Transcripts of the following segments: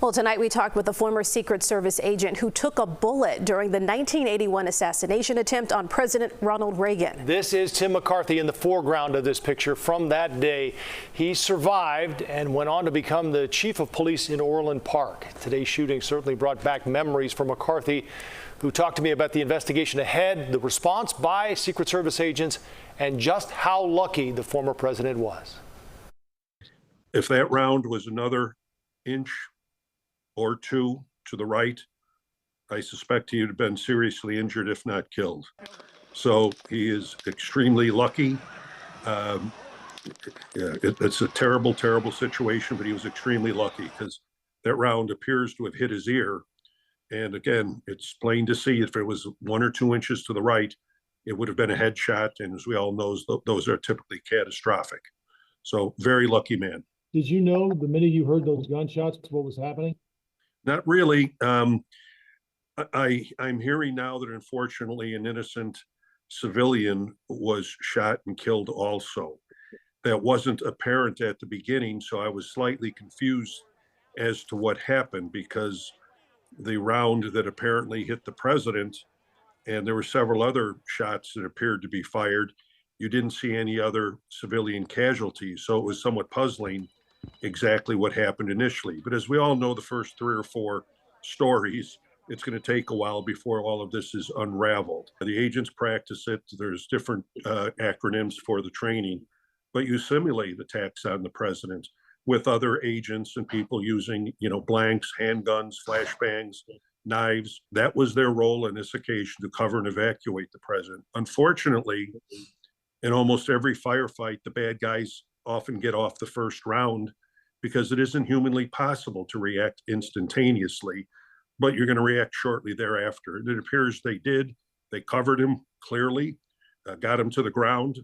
Well, tonight we talked with a former Secret Service agent who took a bullet during the 1981 assassination attempt on President Ronald Reagan. This is Tim McCarthy in the foreground of this picture from that day. He survived and went on to become the chief of police in Orland Park. Today's shooting certainly brought back memories for McCarthy, who talked to me about the investigation ahead, the response by Secret Service agents, and just how lucky the former president was. If that round was another inch or two to the right, I suspect he would have been seriously injured, if not killed. So he is extremely lucky. It's a terrible, terrible situation, but he was extremely lucky because that round appears to have hit his ear. And again, it's plain to see if it was 1 or 2 inches to the right, it would have been a headshot. And as we all know, those are typically catastrophic. So very lucky man. Did you know the minute you heard those gunshots what was happening? Not really. I'm hearing now that unfortunately an innocent civilian was shot and killed also. That wasn't apparent at the beginning, so I was slightly confused as to what happened, because the round that apparently hit the president, and there were several other shots that appeared to be fired, you didn't see any other civilian casualties. So it was somewhat puzzling exactly what happened initially. But as we all know, the first 3 or 4 stories, it's going to take a while before all of this is unraveled. The agents practice it. There's different acronyms for the training, but you simulate attacks on the president with other agents and people using, blanks, handguns, flashbangs, knives. That was their role in this occasion, to cover and evacuate the president. Unfortunately, in almost every firefight, the bad guys often get off the first round because it isn't humanly possible to react instantaneously, but you're going to react shortly thereafter. And it appears they did. They covered him clearly, got him to the ground,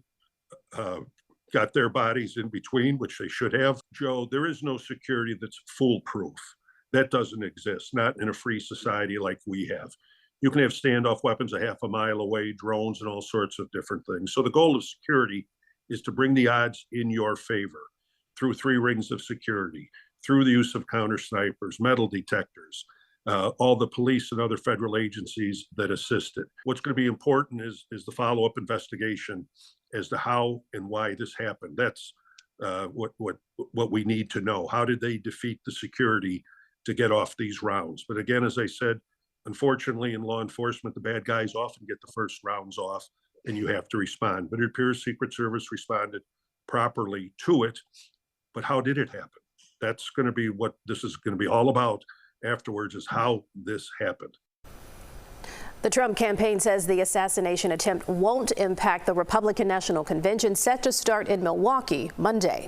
got their bodies in between, which they should have. Joe, there is no security that's foolproof. That doesn't exist, not in a free society like we have. You can have standoff weapons a half a mile away, drones, and all sorts of different things. So the goal of security is to bring the odds in your favor through 3 rings of security, through the use of counter snipers, metal detectors, all the police and other federal agencies that assisted. What's going to be important is the follow-up investigation as to how and why this happened. That's what we need to know. How did they defeat the security to get off these rounds? But again, as I said, unfortunately, in law enforcement, the bad guys often get the first rounds off, and you have to respond. But it appears Secret Service responded properly to it. But how did it happen? That's going to be what this is going to be all about afterwards, is how this happened. The Trump campaign says the assassination attempt won't impact the Republican National Convention set to start in Milwaukee Monday.